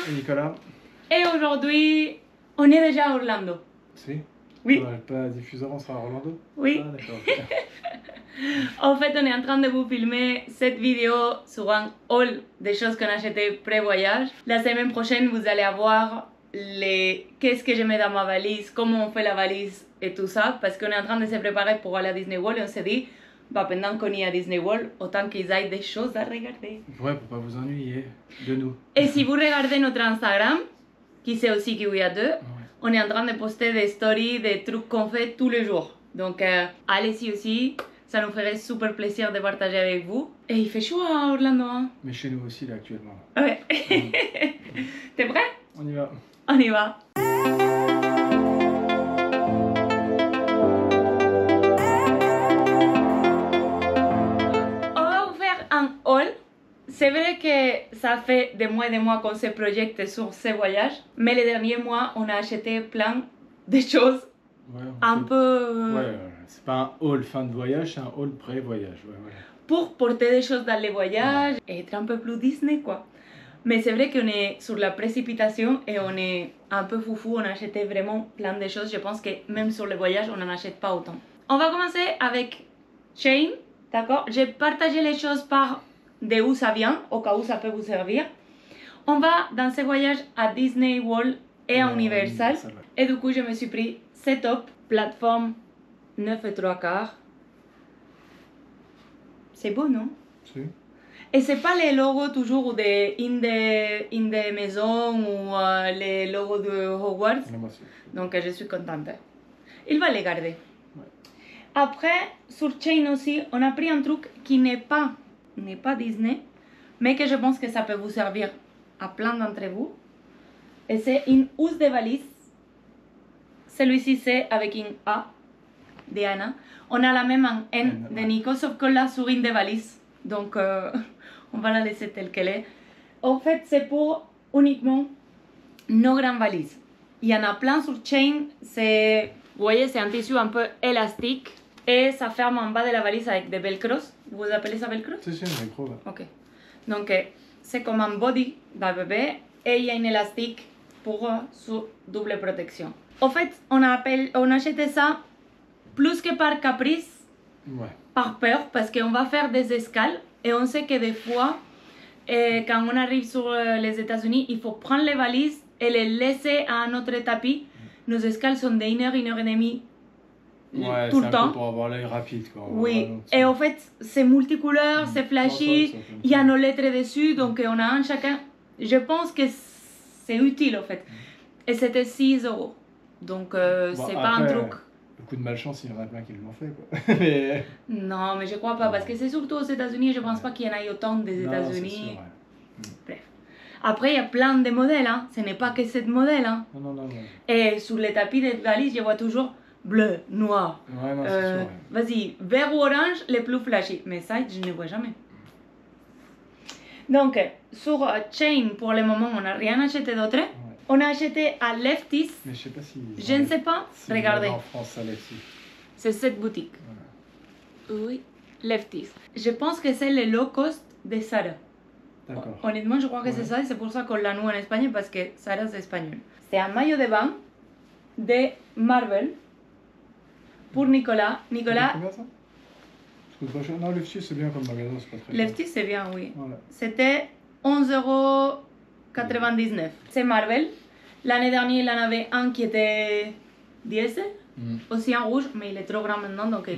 Et Nicolas? Et aujourd'hui, on est déjà à Orlando. Si? Oui. Pas diffuseur, on sera à Orlando? Oui. Ah, d'accord. En fait, on est en train de vous filmer cette vidéo sur un haul des choses qu'on a achetées pré-voyage. La semaine prochaine, vous allez avoir qu'est-ce que je mets dans ma valise, comment on fait la valise et tout ça, parce qu'on est en train de se préparer pour aller à Disney World et on s'est dit, bah, pendant qu'on est à Disney World, autant qu'ils aient des choses à regarder. Ouais, pour pas vous ennuyer de nous. Et si vous regardez notre Instagram, qui c'est aussi Kiwi à 2, ouais. On est en train de poster des stories, des trucs qu'on fait tous les jours. Donc allez-y aussi, ça nous ferait super plaisir de partager avec vous. Et il fait chaud à Orlando, hein? Mais chez nous aussi, là, actuellement. Ouais. T'es prêt? On y va. On y va. On va vous faire un haul. C'est vrai que ça fait des mois qu'on se projette sur ces voyages, mais les derniers mois, on a acheté plein de choses un peu... Ouais, c'est pas un haul fin de voyage, c'est un haul pré-voyage. Ouais, voilà. Pour porter des choses dans les voyages et être un peu plus Disney, quoi. Mais c'est vrai qu'on est sur la précipitation et on est un peu foufou, on a acheté vraiment plein de choses. Je pense que même sur les voyages, on n'en achète pas autant. On va commencer avec Shein, d'accord? J'ai partagé les choses par de où ça vient, au cas où ça peut vous servir. On va dans ce voyage à Disney World et à Universal. Et du coup, je me suis pris ces tops, plateforme 9 et 3 quarts. C'est beau, non? Si. Et c'est pas les logos toujours des maisons ou les logos de Hogwarts. Donc je suis contente. Il va les garder. Ouais. Après, sur Shein aussi, on a pris un truc qui n'est pas Disney, mais que je pense que ça peut vous servir à plein d'entre vous. Et c'est une housse de valise. Celui-ci c'est avec une A de Anna. On a la même en N de Nico, sauf que là sur une des valises. Donc on va la laisser telle qu'elle est. En fait, c'est pour uniquement nos grandes valises. Il y en a plein sur Shein. Vous voyez, c'est un tissu un peu élastique. Et ça ferme en bas de la valise avec des velcros. Vous appelez ça velcro? C'est un velcro, ouais. Ok. Donc, c'est comme un body d'un bébé. Et il y a une élastique pour sous double protection. En fait, on a acheté ça plus que par caprice. Ouais. Par peur, parce qu'on va faire des escales. Et on sait que des fois, quand on arrive sur les États-Unis, il faut prendre les valises et les laisser à notre tapis. Nos escales sont de 1 heure et demie tout le temps. Pour avoir l'œil rapide, quoi. Oui, et en fait, c'est multicouleur, c'est flashy, il y a nos lettres dessus, donc on a un chacun. Je pense que c'est utile, en fait. Et c'était 6 €. Donc, c'est pas un truc... Le coup de malchance, il y en a plein qui l'ont fait, quoi. Mais... Non, mais je crois pas, parce que c'est surtout aux États-Unis, je pense pas qu'il y en ait autant des États-Unis. Bref. Après, il y a plein de modèles, hein. Ce n'est pas que ce modèle, hein. Non. Et sur les tapis de valise, je vois toujours bleu, noir. Ouais, non, c'est sûr, ouais. Vas-y, vert ou orange, les plus flashy. Mais ça, je ne vois jamais. Donc, sur Shein, pour le moment, on n'a rien acheté d'autre. Ouais. On a acheté à Lefties. Mais je sais pas si... Je ne sais pas. Si regardez. En France, à Lefties. C'est cette boutique. Voilà. Oui, Lefties. Je pense que c'est le low cost de Zara. D'accord. Honnêtement, je crois que c'est ça, et c'est pour ça qu'on l'a nous en Espagne, parce que Zara c'est espagnol. C'est un maillot de bain de Marvel pour Nicolas. Nicolas. Combien ça? Non, Lefties c'est bien comme magasin, c'est pas très cher. Lefties c'est bien, oui. Voilà. C'était 11,99 €. C'est Marvel. L'année dernière, il en avait un qui était 10, aussi en rouge, mais il est trop grand maintenant, donc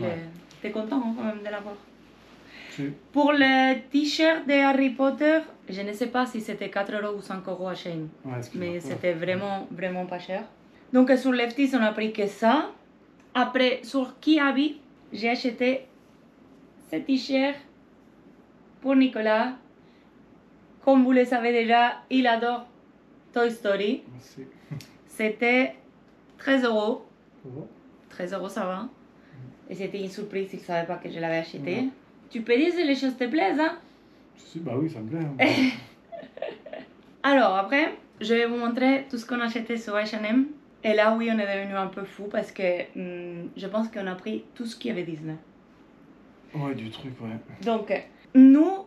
t'es content hein, quand même de l'avoir. Pour le t-shirt de Harry Potter, je ne sais pas si c'était 4 € ou 5 € à Shein, mais c'était vraiment pas cher. Donc sur Lefties, on a pris que ça. Après, sur Kiabi, j'ai acheté ce t-shirt pour Nicolas. Comme vous le savez déjà, il adore Toy Story. C'était 13 €. 13 € ça va. Et c'était une surprise, il ne savait pas que je l'avais acheté. Tu peux dire si les choses te plaisent, hein? Si, bah oui, ça me plaît. Hein. Alors, après, je vais vous montrer tout ce qu'on a acheté sur H&M. Et là, oui, on est devenu un peu fou parce que je pense qu'on a pris tout ce qu'il y avait Disney. Ouais, du truc, ouais. Donc, nous,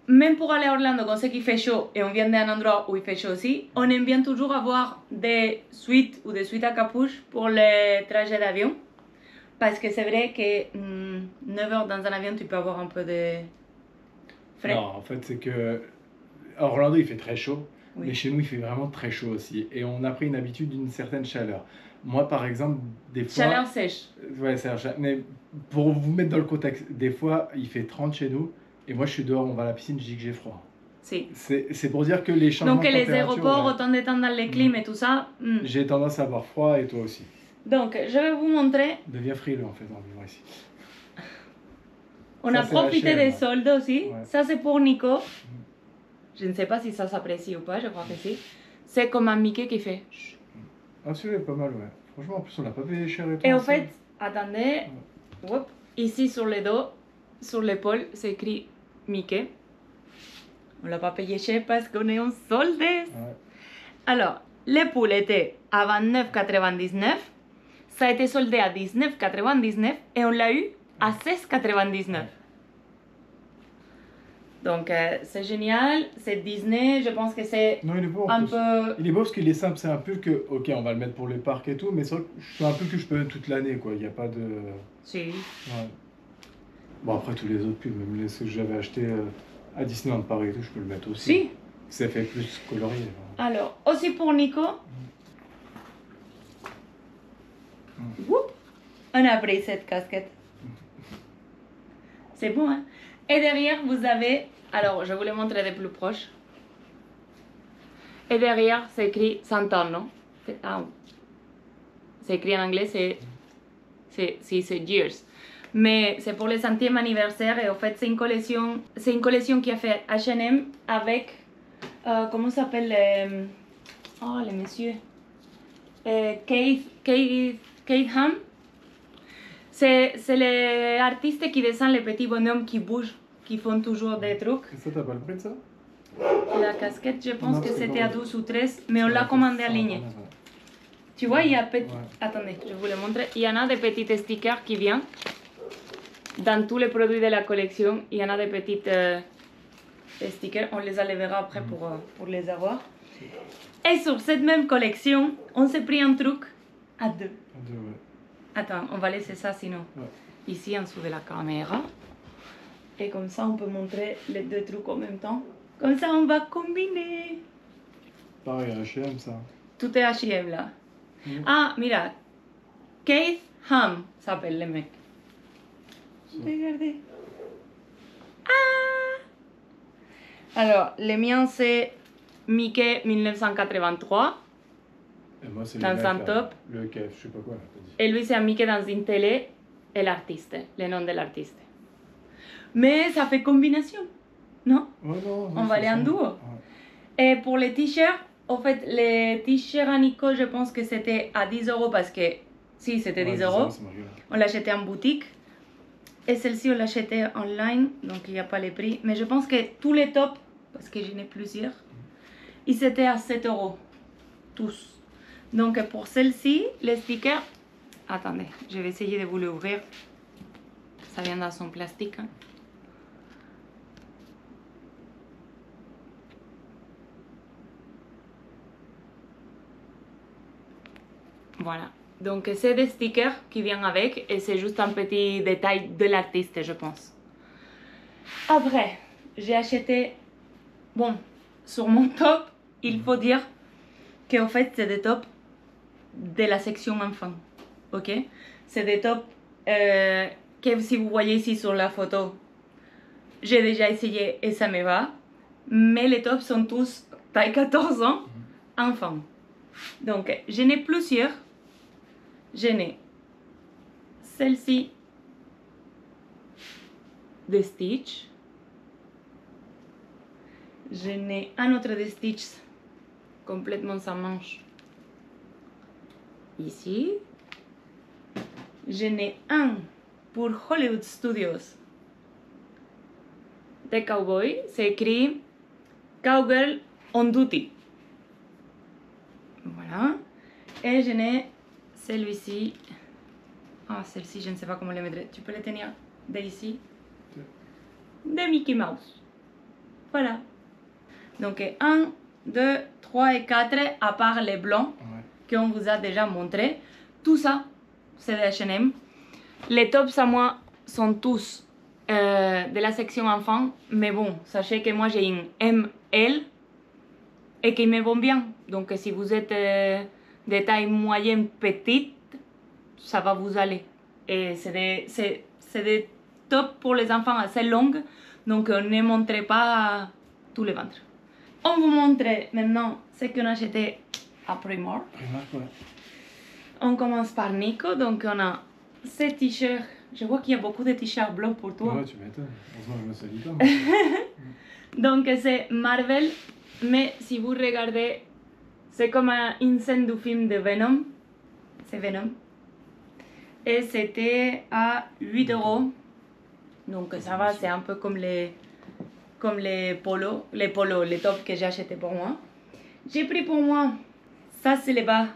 même pour aller à Orlando, quand c'est qu'il fait chaud et on vient d'un endroit où il fait chaud aussi, on aime bien toujours avoir des suites ou des suites à capuche pour les trajets d'avion. Parce que c'est vrai que 9 heures dans un avion, tu peux avoir un peu de frais. Non, en fait, c'est que à Orlando, il fait très chaud, Oui. mais chez nous, il fait vraiment très chaud aussi. Et on a pris une habitude d'une certaine chaleur. Moi, par exemple, des fois... Chaleur sèche. Ouais, mais pour vous mettre dans le contexte, des fois, il fait 30 chez nous, et moi, je suis dehors, on va à la piscine, je dis que j'ai froid. Si. C'est pour dire que les changements Donc de les température... aéroports, autant de temps dans les clims et tout ça. J'ai tendance à avoir froid, et toi aussi. Donc, je vais vous montrer. Deviens frileux, en fait, en vivant ici. On Ça, a c'est profité H&M, des ouais. soldes aussi. Ouais. Ça, c'est pour Nico. Je ne sais pas si ça s'apprécie ou pas, je crois que si. C'est comme un Mickey qui fait. Ah, celui-là est pas mal, ouais. Franchement, en plus, on l'a pas payé cher et tout. Et en ensemble. fait, attendez, hop, ici sur le dos, sur l'épaule, c'est écrit Mickey. On l'a pas payé cher parce qu'on est en soldes. Ouais. Alors, les poules étaient à 29,99. Ça a été soldé à 19,99 et on l'a eu à 16,99. Donc, c'est génial, c'est Disney, je pense que c'est Non, il est beau en un plus. peu... Il est beau parce qu'il est simple, c'est un pull que, ok, on va le mettre pour les parcs et tout, mais c'est un pull que je peux mettre toute l'année, quoi. Il n'y a pas de... Si. Ouais. Bon, après, tous les autres pulls, même les ceux que j'avais achetés à Disneyland Paris et tout, je peux le mettre aussi. Si. Ça fait plus colorié. Alors, aussi pour Nico, whoop, on a pris cette casquette. C'est bon, hein? Et derrière, vous avez... Alors, je vais vous le montrer de plus proche. Et derrière, c'est écrit Sant'anno. Ah, c'est écrit en anglais, c'est years. Mais c'est pour le 100e anniversaire et en fait, c'est une collection qui a fait H&M avec... comment s'appelle oh, le monsieur Kate Ham. C'est les artistes qui dessinent les petits bonhommes qui bougent, qui font toujours des trucs. Et ça, t'as pas le prix de ça? La casquette, je pense Non, que c'est c'était à bon. 12 ou 13, mais on l'a commandé en ligne. Tu vois, il y a petit... Ouais. Attendez, je vous le montre. Il y en a des petits stickers qui viennent. Dans tous les produits de la collection, il y en a des petits stickers. On les enlèvera après pour les avoir. Et sur cette même collection, on s'est pris un truc à deux. Ouais. Attends, on va laisser ça sinon. Ouais. Ici en dessous de la caméra. Et comme ça, on peut montrer les deux trucs en même temps. Comme ça, on va combiner. Pareil, H&M, ça. Tout est H&M là. Ah, mira. Keith Ham s'appelle le mec. Regardez. Ah! Alors, le mien c'est Mickey 1983. Et moi, c'est Dans le un mec, top. Le KF, je sais pas quoi, là, t'as dit. Et lui c'est un Mickey dans une télé et l'artiste, le nom de l'artiste. Mais ça fait combinaison, non? Ouais, non, On va aller en duo. Ouais. Et pour les t-shirts, en fait, les t-shirts à Nico, je pense que c'était à 10 € parce que, si, c'était 10 €. Ça marche bien. On l'achetait en boutique. Et celle-ci, on l'achetait online, donc il n'y a pas les prix. Mais je pense que tous les tops, parce que j'en ai plusieurs, ils étaient à 7 €. Tous. Donc pour celle-ci, les stickers... Attendez, je vais essayer de vous l'ouvrir. Ça vient dans son plastique. Hein. Voilà. Donc c'est des stickers qui viennent avec et c'est juste un petit détail de l'artiste, je pense. Après, j'ai acheté... Bon, sur mon top, il faut dire qu'en fait c'est des tops de la section enfant. Ok? C'est des tops que si vous voyez ici sur la photo, j'ai déjà essayé et ça me va. Mais les tops sont tous taille 14 ans, enfant. Donc, j'en ai plusieurs. J'en ai celle-ci de Stitch. J'en ai un autre de Stitch complètement sans manche. Ici. J'en ai un pour Hollywood Studios de Cowboy. C'est écrit Cowgirl on Duty. Voilà. Et j'en ai celui-ci. Ah, celle-ci, je ne sais pas comment le mettre. Tu peux le tenir d'ici. De Mickey Mouse. Voilà. Donc 1, 2, 3 et 4, à part les blancs qu'on vous a déjà montré. Tout ça, c'est de H&M. Les tops à moi sont tous de la section enfant. Mais bon, sachez que moi j'ai une ML et qu'ils me vont bien. Donc si vous êtes de taille moyenne petite, ça va vous aller. Et c'est des tops pour les enfants assez longues. Donc ne montrez pas tout le ventre. On vous montre maintenant ce qu'on a acheté à Primark. On commence par Nico. Donc on a ces t-shirts. Je vois qu'il y a beaucoup de t-shirts blancs pour toi. Ouais, tu m'étonnes. Heureusement, je me salis pas. Donc c'est Marvel. Mais si vous regardez, c'est comme une scène du film de Venom. C'est Venom. Et c'était à 8 €. Donc ça va, c'est un peu comme les polos, les tops que j'ai achetés pour moi. J'ai pris pour moi, ça c'est les bas.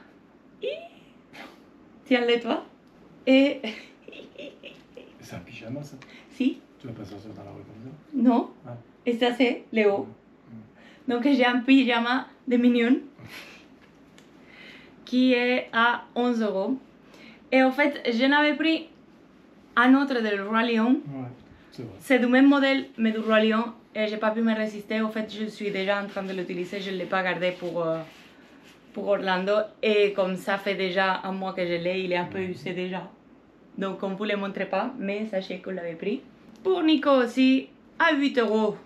Tiens-les toi. Et... C'est un pyjama ça? Si. Tu vas pas sortir dans la rue comme ça? Non. Ah. Et ça c'est les hauts. Donc j'ai un pyjama de Minion qui est à 11 €. Et en fait, je n'avais pris un autre de Roi Lion. Ouais, c'est du même modèle, mais du Roi Lion. Et j'ai pas pu me résister. En fait, je suis déjà en train de l'utiliser. Je ne l'ai pas gardé pour Orlando. Et comme ça fait déjà un mois que je l'ai, il est un peu usé déjà. Donc on ne vous le montre pas, mais sachez qu'on l'avait pris. Pour Nico aussi, à 8 €.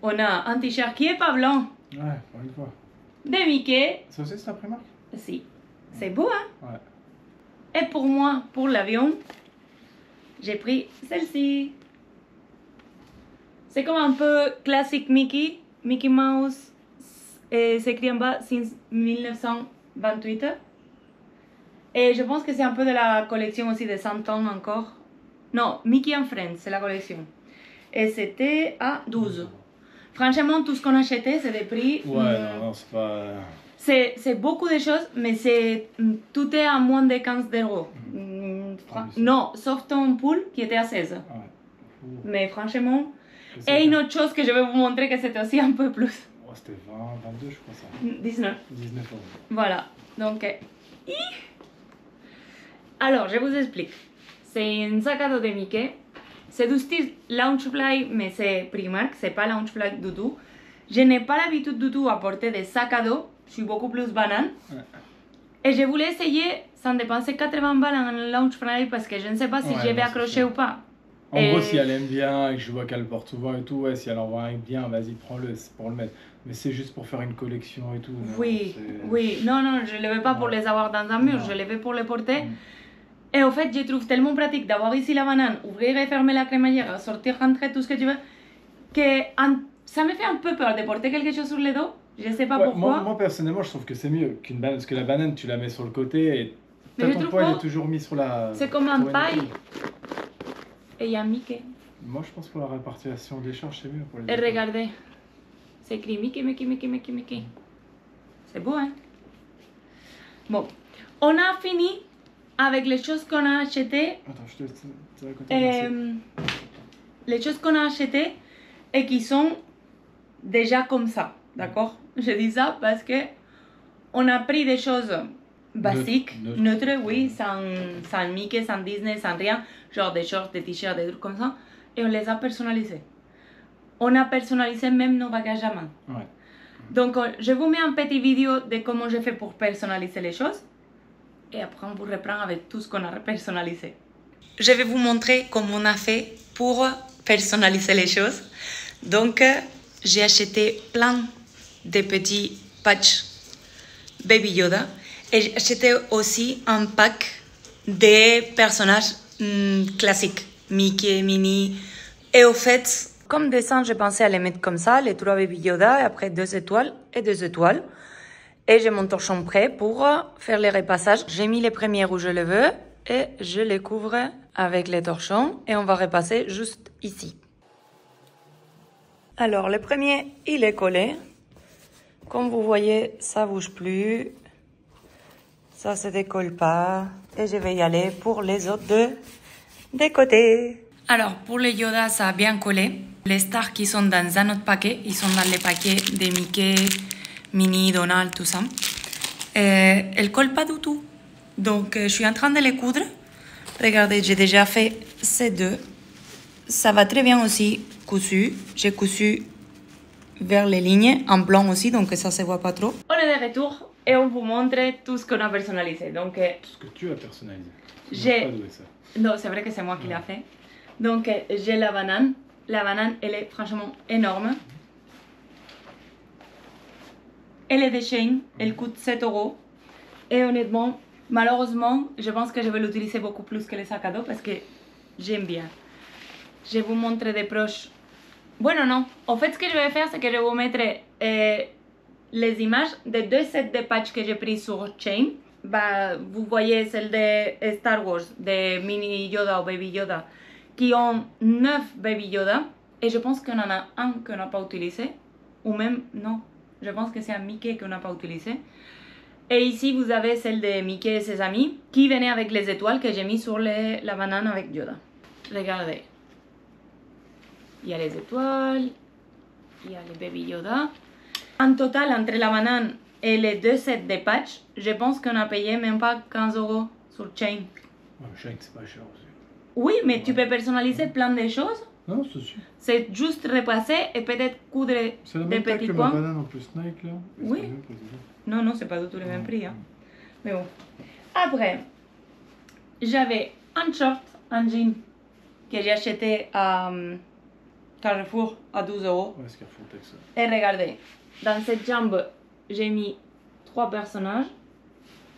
On a un t-shirt qui n'est pas blanc. Ouais, pour une fois. De Mickey. Ça aussi, c'est un Primark? Si. C'est beau, hein? Ouais. Et pour moi, pour l'avion, j'ai pris celle-ci. C'est comme un peu classique Mickey Mouse. Et c'est écrit en bas, since 1928. Et je pense que c'est un peu de la collection aussi de 100 ans encore. Non, Mickey and Friends, c'est la collection. Et c'était à 12 €. Franchement, tout ce qu'on achetait, c'est des prix... Ouais, non, c'est pas... C'est beaucoup de choses, mais tout est à moins de 15 €. Non, sauf ton pool qui était à 16. Ouais. Mais franchement... Et une autre chose que je vais vous montrer que c'était aussi un peu plus. Oh, c'était 20, 22 je crois ça. 19. 19 €. Voilà. Donc... Alors, je vous explique. C'est un sac à dos de Mickey. C'est du style Loungefly, mais c'est Primark, c'est pas Loungefly du tout. Je n'ai pas l'habitude du tout à porter des sacs à dos, je suis beaucoup plus banane. Ouais. Et je voulais essayer sans dépenser 80 balles en Loungefly parce que je ne sais pas si je vais accrocher ou pas. En gros, si elle aime bien et que je vois qu'elle porte souvent et tout, ouais, si elle en voit un bien, vas-y, prends-le, c'est pour le mettre. Mais c'est juste pour faire une collection et tout. Oui, oui, non, je ne le veux pas pour les avoir dans un mur, je le veux pour les porter. Et en fait, je trouve tellement pratique d'avoir ici la banane, ouvrir et fermer la crémaillère, sortir, rentrer, tout ce que tu veux, que ça me fait un peu peur de porter quelque chose sur le dos. Je ne sais pas pourquoi. Moi, personnellement, je trouve que c'est mieux qu'une banane, parce que la banane, tu la mets sur le côté et ton poids, il est toujours mis sur la... C'est comme un paille. Et il y a Mickey. Moi, je pense pour la répartition des charges, c'est mieux pour les... Et regardez, c'est écrit Mickey. C'est beau, hein? Bon, on a fini avec les choses qu'on a achetées. Attends, je te raconte. Les choses qu'on a achetées et qui sont déjà comme ça, d'accord? Je dis ça parce que on a pris des choses basiques, neutres, oui, sans Mickey, sans Disney, sans rien, genre des shorts, des t-shirts, des trucs comme ça, et on les a personnalisés. On a personnalisé même nos bagages à main. Ouais. Donc, je vous mets un petit vidéo de comment je fais pour personnaliser les choses. Et après, on vous reprend avec tout ce qu'on a personnalisé. Je vais vous montrer comment on a fait pour personnaliser les choses. Donc, j'ai acheté plein de petits patchs Baby Yoda. Et j'ai acheté aussi un pack de personnages classiques. Mickey, Minnie. Et au fait, comme dessin, je pensais à les mettre comme ça, les 3 Baby Yoda, et après 2 étoiles et 2 étoiles. Et j'ai mon torchon prêt pour faire les repassages. J'ai mis les premiers où je le veux et je les couvre avec les torchons. Et on va repasser juste ici. Alors, le premier, il est collé. Comme vous voyez, ça bouge plus. Ça se décolle pas. Et je vais y aller pour les autres des côtés. Alors, pour les Yoda, ça a bien collé. Les stars qui sont dans un autre paquet, ils sont dans les paquets de Mickey, Minnie, Donald, tout ça. Elles collent pas du tout. Donc, je suis en train de les coudre. Regardez, j'ai déjà fait ces deux. Ça va très bien aussi cousu. J'ai cousu vers les lignes, en blanc aussi, donc ça se voit pas trop. On est de retour et on vous montre tout ce qu'on a personnalisé. Donc, tout ce que tu as personnalisé. J'ai... Non, c'est vrai que c'est moi qui l'ai fait. Donc, j'ai la banane. La banane, elle est franchement énorme. Elle est de Shein, elle coûte 7 €. Et honnêtement, malheureusement, je pense que je vais l'utiliser beaucoup plus que les sacs à dos parce que j'aime bien. Je vais vous montrer des proches. Bueno, non. En fait, ce que je vais faire, c'est que je vais vous mettre les images des deux sets de patchs que j'ai pris sur Shein. Bah, vous voyez celle de Star Wars, de Mini Yoda ou Baby Yoda, qui ont 9 Baby Yoda. Et je pense qu'on en a un qu'on n'a pas utilisé. Ou même, non, je pense que c'est un Mickey qu'on n'a pas utilisé. Et ici, vous avez celle de Mickey et ses amis, qui venait avec les étoiles que j'ai mis sur la banane avec Yoda. Regardez. Il y a les étoiles, il y a les Baby Yoda. En total, entre la banane et les deux sets de patchs, je pense qu'on a payé même pas 15 € sur Shein. Ouais, Shein, c'est pas cher aussi. Oui, mais tu peux personnaliser plein de choses. Non, c'est sûr. C'est juste repasser et peut-être coudre des petits points. C'est la même taille que ma banane en plus Nike là. Oui. Non, non, c'est pas du tout le même prix. Hein. Mais bon. Après, j'avais un short, un jean que j'ai acheté à Carrefour à 12 €. Ouais, c'est Carrefour Texas. Et regardez, dans cette jambe, j'ai mis 3 personnages.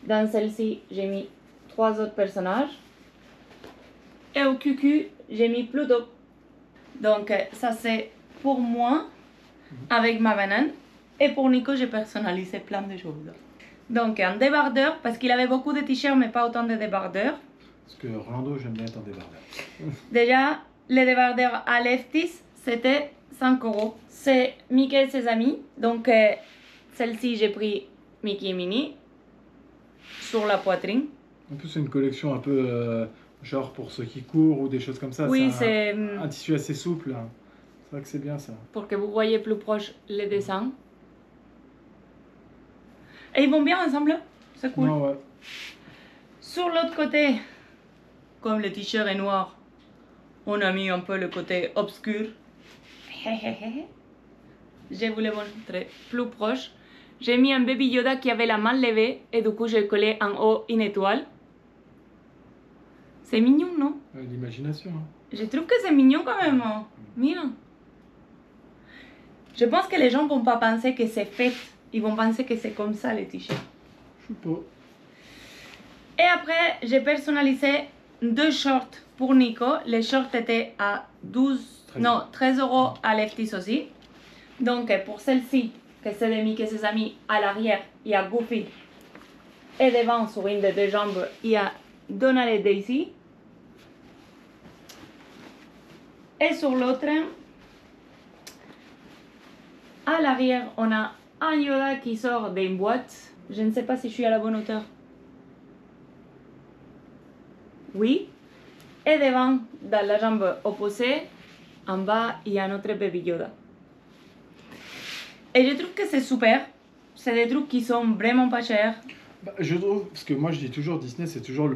Dans celle-ci, j'ai mis 3 autres personnages. Et au cucu, j'ai mis Pluto. Donc, ça c'est pour moi, avec ma banane. Et pour Nico, j'ai personnalisé plein de choses. Donc, un débardeur, parce qu'il avait beaucoup de t-shirts, mais pas autant de débardeurs. Parce que Orlando, j'aime bien être un débardeur. Déjà, les débardeurs à Lefties, c'était 5 €. C'est Mickey et ses amis. Donc, celle-ci, j'ai pris Mickey et Minnie sur la poitrine. En plus, c'est une collection un peu genre pour ceux qui courent ou des choses comme ça. Oui, c'est un tissu assez souple. C'est vrai que c'est bien ça. Pour que vous voyez plus proche les dessins. Et ils vont bien ensemble. C'est cool. Non, ouais. Sur l'autre côté, comme le t-shirt est noir, on a mis un peu le côté obscur. Je vous le montrer plus proche. J'ai mis un Baby Yoda qui avait la main levée et du coup j'ai collé en haut une étoile. C'est mignon, non? L'imagination. Hein. Je trouve que c'est mignon quand même. Mira. Je pense que les gens vont pas penser que c'est fait. Ils vont penser que c'est comme ça les t-shirts. Je sais pas. Et après, j'ai personnalisé 2 shorts pour Nico. Les shorts étaient à 13 € à Lefties aussi. Donc pour celle-ci, que c'est de Mickey et ses amis, à l'arrière, il y a Goofy. Et devant, sur une des deux jambes, il y a Donald et Daisy. Et sur l'autre, à l'arrière, on a un Yoda qui sort d'une boîte. Je ne sais pas si je suis à la bonne hauteur. Oui. Et devant, dans la jambe opposée, en bas, il y a notre Baby Yoda. Et je trouve que c'est super. C'est des trucs qui sont vraiment pas chers. Bah, je trouve, parce que moi je dis toujours Disney, c'est toujours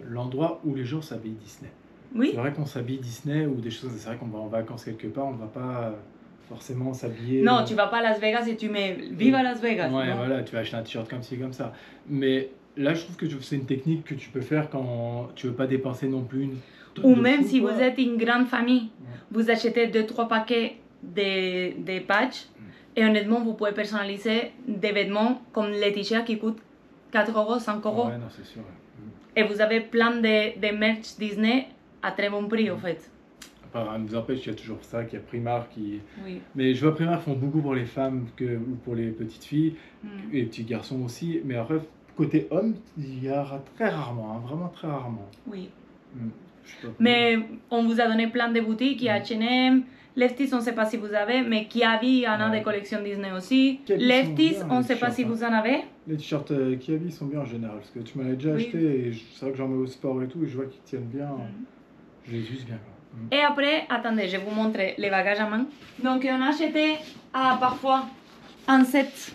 l'endroit où les gens s'habillent Disney. Oui. C'est vrai qu'on s'habille Disney ou des choses, c'est vrai qu'on va en vacances quelque part, on ne va pas forcément s'habiller. Non, tu vas pas à Las Vegas et tu mets Viva Las Vegas. Ouais, non. voilà, tu vas acheter un t-shirt comme ci, comme ça. Mais là, je trouve que c'est une technique que tu peux faire quand tu veux pas dépenser non plus une. Ou même si vous êtes une grande famille, vous achetez 2-3 paquets de patchs et honnêtement, vous pouvez personnaliser des vêtements comme les t-shirts qui coûtent 4 €, 5 €. Ouais, non, c'est sûr. Ouais. Et vous avez plein de merch Disney à très bon prix, en fait. Enfin, nous empêche, il y a toujours ça, qu'il y a Primark qui... Oui. Mais je vois Primark font beaucoup pour les femmes ou pour les petites filles, et les petits garçons aussi. Mais après, côté homme, il y aura très rarement, hein, vraiment très rarement. Oui. Je sais pas. Mais on vous a donné plein de boutiques, il y a H&M, Lefties, on ne sait pas si vous avez, mais Kiabi en a des collections Disney aussi. Lefties, on ne sait pas si vous en avez. Les t-shirts Kiabi sont bien en général, parce que tu m'en as déjà acheté, et c'est vrai que j'en mets au sport et tout, et je vois qu'ils tiennent bien. Je les use bien. Et après, attendez, je vais vous montrer les bagages à main. Donc, on a acheté parfois un set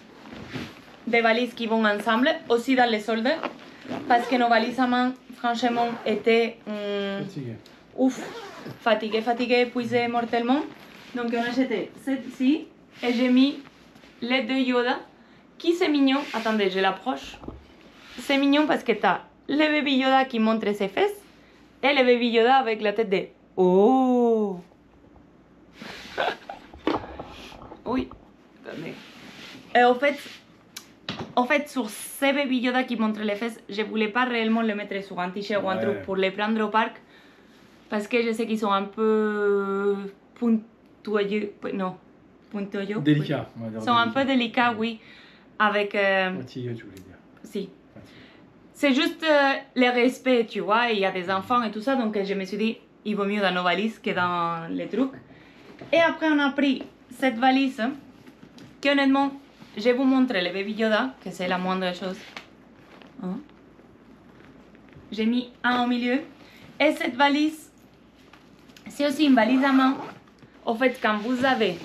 de valises qui vont ensemble, aussi dans les soldes, parce que nos valises à main, franchement, étaient fatiguées, épuisées mortellement. Donc, on a acheté celle-ci et j'ai mis les deux Yoda, qui c'est mignon. Attendez, je l'approche. C'est mignon parce que tu as le bébé Yoda qui montre ses fesses et le bébé Yoda avec la tête de oh. Oui, attendez. Et en fait, sur ces bébés Yoda qui montrent les fesses, je voulais pas réellement le mettre sur un t-shirt ou un truc pour les prendre au parc parce que je sais qu'ils sont un peu puntueux. Non, puntueux. Délicats. Ils sont un peu délicats, oui. Avec. Pointilleux, tu voulais dire. Si. C'est juste le respect, tu vois. Il y a des enfants et tout ça, donc je me suis dit, il vaut mieux dans nos valises que dans les trucs. Et après, on a pris cette valise, qui honnêtement, je vais vous montrer le bébé Yoda, que c'est la moindre chose. Hein? J'ai mis un au milieu. Et cette valise, c'est aussi une valise à main. En fait, quand vous avez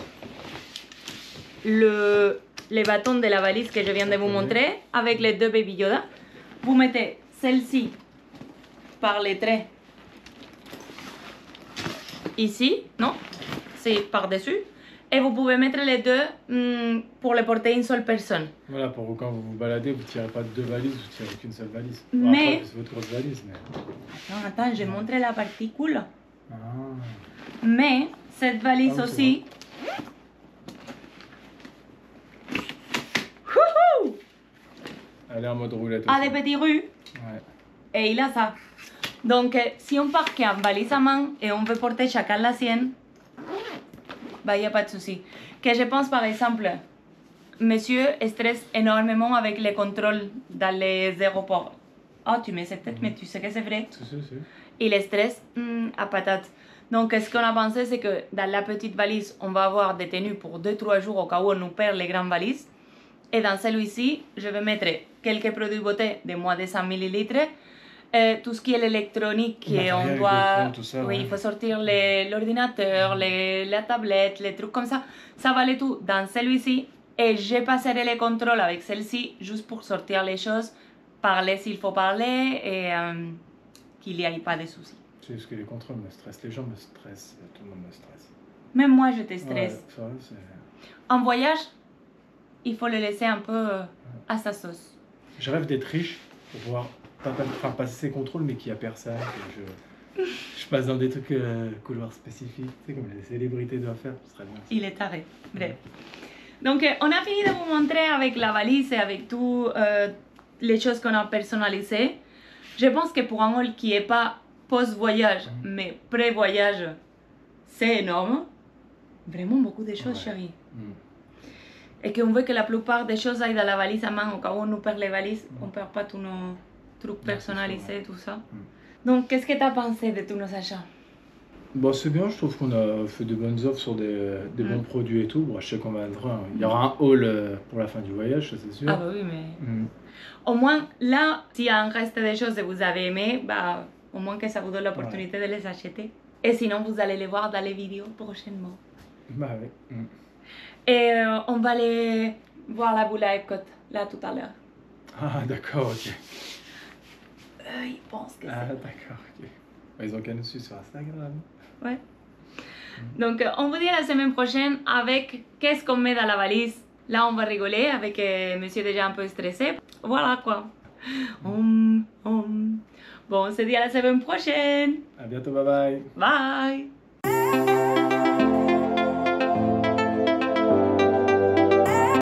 les bâtons de la valise que je viens de vous montrer, avec les deux bébés Yoda, vous mettez celle-ci par les traits ici, non? C'est par-dessus. Et vous pouvez mettre les deux pour les porter une seule personne. Voilà, pour quand vous vous baladez, vous ne tirez pas deux valises, vous tirez qu'une seule valise. Mais... c'est votre grosse valise, mais... Attends, je montre la partie cool. Mais cette valise aussi... Elle est en mode roulette aussi. A des petits rues. Ouais. Et il a ça. Donc, si on part en valise à main et on veut porter chacun la sienne, bah, il n'y a pas de souci. Que je pense, par exemple, monsieur stresse énormément avec les contrôles dans les aéroports. Oh, tu mets cette tête, mais tu sais que c'est vrai. Si. Il stresse à patate. Donc, ce qu'on a pensé, c'est que dans la petite valise, on va avoir des tenues pour 2-3 jours au cas où on nous perd les grandes valises. Et dans celui-ci, je vais mettre quelques produits beauté de moins de 100 ml. Tout ce qui est l'électronique, on doit... ça, oui, il faut sortir l'ordinateur, la tablette, les trucs comme ça. Ça va aller tout dans celui-ci. Et je passerai les contrôles avec celle-ci, juste pour sortir les choses, parler s'il faut parler et qu'il n'y ait pas de soucis. C'est parce que les contrôles me stressent, les gens me stressent, tout le monde me stresse. Même moi, je te stresse. Ouais, en voyage, il faut le laisser un peu à sa sauce. Je rêve d'être riche pour pouvoir passer ces contrôles, mais qu'il n'y a personne. Je passe dans des trucs couloirs spécifiques, tu sais, comme les célébrités doivent faire. Ce serait bien. Il est taré. Bref. Donc, on a fini de vous montrer avec la valise et avec toutes les choses qu'on a personnalisées. Je pense que pour un haul qui n'est pas post-voyage, mais pré-voyage, c'est énorme. Vraiment beaucoup de choses, chérie. Et qu'on veut que la plupart des choses aillent dans la valise à main. Au cas où on nous perd les valises, on ne perd pas tous nos trucs personnalisés, tout ça. Donc, qu'est-ce que tu as pensé de tous nos achats? Bon, c'est bien, je trouve qu'on a fait de bonnes offres sur des bons produits et tout. Bon, je sais qu'on va il y aura un haul pour la fin du voyage, ça c'est sûr. Ah bah oui, mais... Au moins, là, s'il y a un reste des choses que vous avez aimées, bah, au moins que ça vous donne l'opportunité de les acheter. Et sinon, vous allez les voir dans les vidéos prochainement. Bah oui. Et on va aller voir la boule à Epcot, là, tout à l'heure. Ah, d'accord, ok. Ils pensent que c'est... Ah, d'accord, ok. Ils ont qu'à nous suivre sur Instagram. Ouais. Donc, on vous dit à la semaine prochaine avec qu'est-ce qu'on met dans la valise. Là, on va rigoler avec monsieur déjà un peu stressé. Voilà, quoi. Bon, on se dit à la semaine prochaine. À bientôt, bye bye. Bye.